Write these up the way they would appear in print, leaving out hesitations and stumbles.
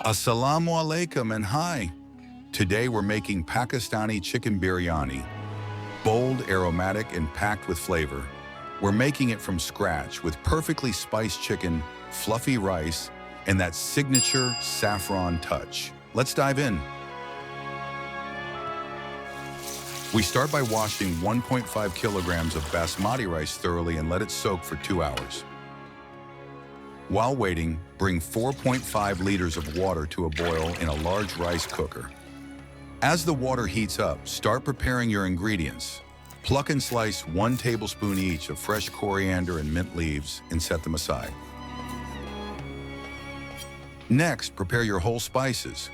Assalamu alaikum and hi. Today we're making Pakistani chicken biryani. Bold, aromatic, and packed with flavor. We're making it from scratch with perfectly spiced chicken, fluffy rice, and that signature saffron touch. Let's dive in. We start by washing 1.5 kilograms of Basmati rice thoroughly and let it soak for 2 hours. While waiting, bring 4.5 liters of water to a boil in a large rice cooker. As the water heats up, start preparing your ingredients. Pluck and slice 1 tablespoon each of fresh coriander and mint leaves and set them aside. Next, prepare your whole spices.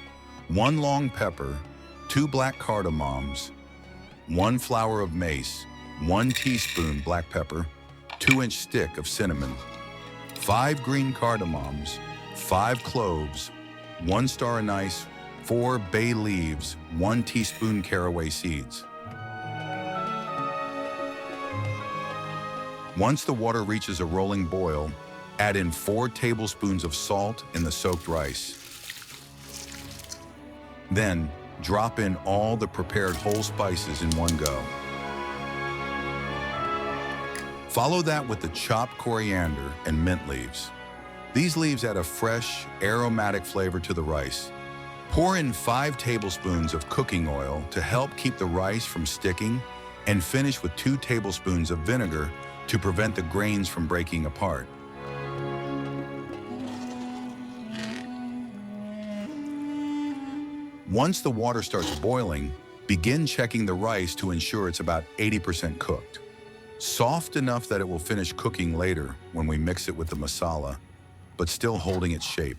1 long pepper, 2 black cardamoms, 1 flower of mace, 1 teaspoon black pepper, 2-inch stick of cinnamon, 5 green cardamoms, 5 cloves, 1 star anise, 4 bay leaves, 1 teaspoon caraway seeds. Once the water reaches a rolling boil, add in 4 tablespoons of salt in the soaked rice. Then, drop in all the prepared whole spices in one go. Follow that with the chopped coriander and mint leaves. These leaves add a fresh, aromatic flavor to the rice. Pour in 5 tablespoons of cooking oil to help keep the rice from sticking, and finish with 2 tablespoons of vinegar to prevent the grains from breaking apart. Once the water starts boiling, begin checking the rice to ensure it's about 80% cooked. Soft enough that it will finish cooking later when we mix it with the masala, but still holding its shape.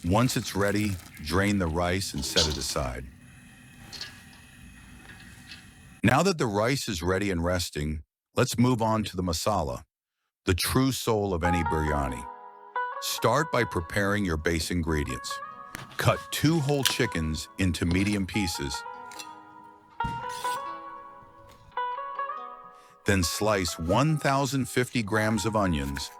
Once it's ready, drain the rice and set it aside. Now that the rice is ready and resting, let's move on to the masala, the true soul of any biryani. Start by preparing your base ingredients. Cut 2 whole chickens into medium pieces. Then slice 1,050 grams of onions,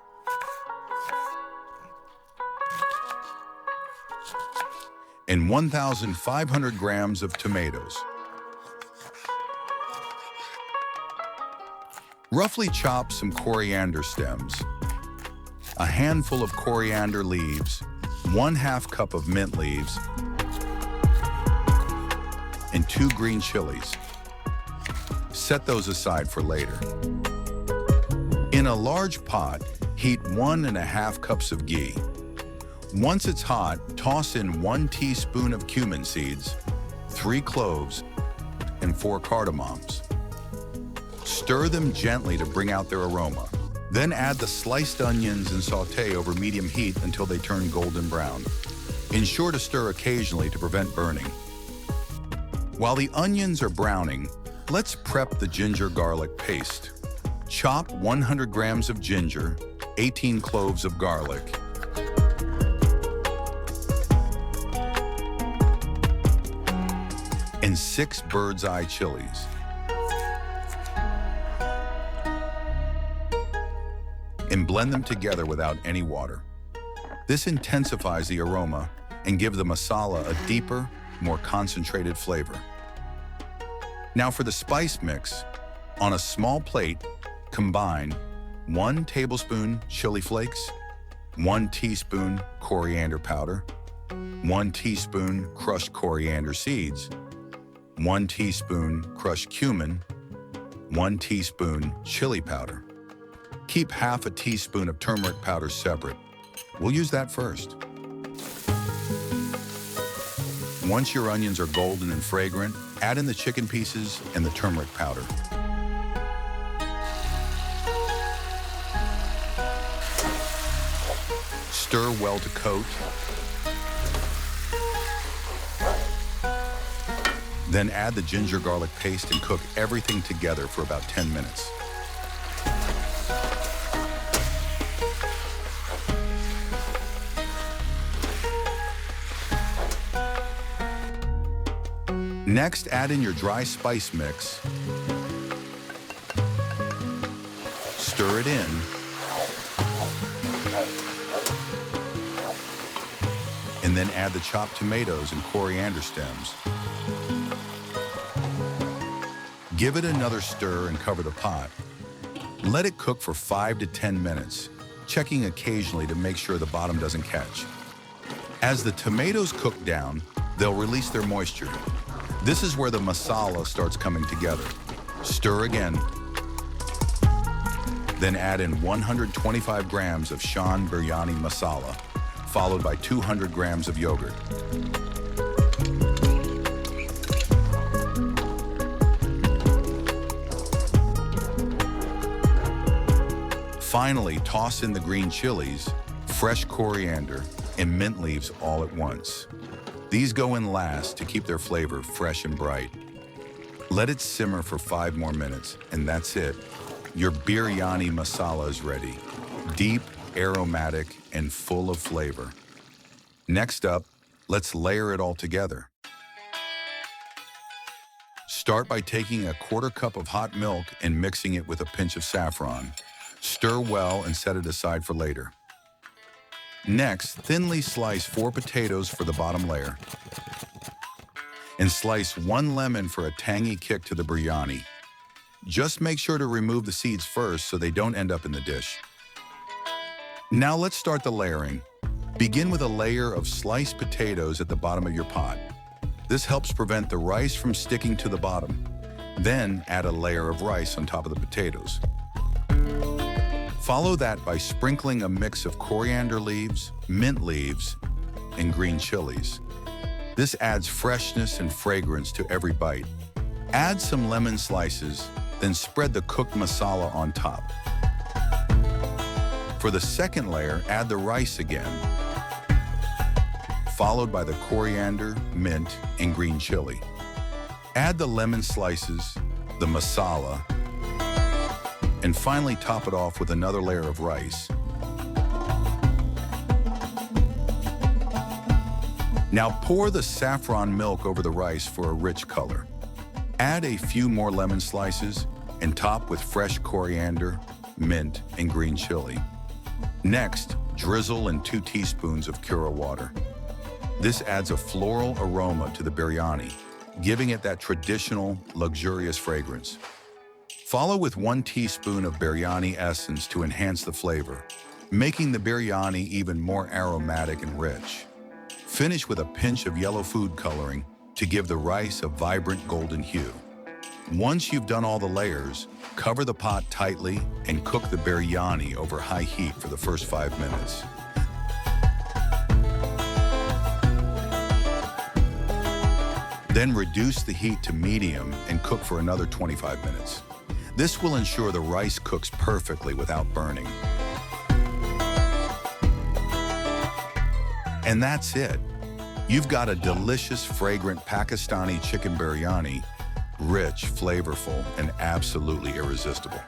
and 1,500 grams of tomatoes. Roughly chop some coriander stems, a handful of coriander leaves, 1/2 cup of mint leaves, and 2 green chilies. Set those aside for later. In a large pot, heat 1.5 cups of ghee. Once it's hot, toss in 1 teaspoon of cumin seeds, 3 cloves, and 4 cardamoms. Stir them gently to bring out their aroma. Then add the sliced onions and sauté over medium heat until they turn golden brown. Ensure to stir occasionally to prevent burning. While the onions are browning, let's prep the ginger garlic paste. Chop 100 grams of ginger, 18 cloves of garlic, and 6 bird's eye chilies. And blend them together without any water. This intensifies the aroma and gives the masala a deeper, more concentrated flavor. Now for the spice mix, on a small plate, combine 1 tablespoon chili flakes, 1 teaspoon coriander powder, 1 teaspoon crushed coriander seeds, 1 teaspoon crushed cumin, 1 teaspoon chili powder. Keep 1/2 teaspoon of turmeric powder separate. We'll use that first. Once your onions are golden and fragrant, add in the chicken pieces and the turmeric powder. Stir well to coat. Then add the ginger garlic paste and cook everything together for about 10 minutes. Next, add in your dry spice mix. Stir it in. and then add the chopped tomatoes and coriander stems. Give it another stir and cover the pot. Let it cook for 5 to 10 minutes, checking occasionally to make sure the bottom doesn't catch. As the tomatoes cook down, they'll release their moisture. This is where the masala starts coming together. Stir again. Then add in 125 grams of Shan biryani masala, followed by 200 grams of yogurt. Finally, toss in the green chilies, fresh coriander, and mint leaves all at once. These go in last to keep their flavor fresh and bright. Let it simmer for 5 more minutes, and that's it. Your biryani masala is ready. Deep, aromatic, and full of flavor. Next up, let's layer it all together. Start by taking a 1/4 cup of hot milk and mixing it with a pinch of saffron. Stir well and set it aside for later. Next, thinly slice 4 potatoes for the bottom layer. And slice 1 lemon for a tangy kick to the biryani. Just make sure to remove the seeds first so they don't end up in the dish. Now let's start the layering. Begin with a layer of sliced potatoes at the bottom of your pot. This helps prevent the rice from sticking to the bottom. Then add a layer of rice on top of the potatoes. Follow that by sprinkling a mix of coriander leaves, mint leaves, and green chilies. This adds freshness and fragrance to every bite. Add some lemon slices, then spread the cooked masala on top. For the second layer, add the rice again, followed by the coriander, mint, and green chili. Add the lemon slices, the masala, and finally top it off with another layer of rice. Now pour the saffron milk over the rice for a rich color. Add a few more lemon slices and top with fresh coriander, mint, and green chili. Next, drizzle in 2 teaspoons of Kura water. This adds a floral aroma to the biryani, giving it that traditional, luxurious fragrance. Follow with 1 teaspoon of biryani essence to enhance the flavor, making the biryani even more aromatic and rich. Finish with a pinch of yellow food coloring to give the rice a vibrant golden hue. Once you've done all the layers, cover the pot tightly and cook the biryani over high heat for the first 5 minutes. Then reduce the heat to medium and cook for another 25 minutes. This will ensure the rice cooks perfectly without burning. And that's it. You've got a delicious, fragrant Pakistani chicken biryani, rich, flavorful, and absolutely irresistible.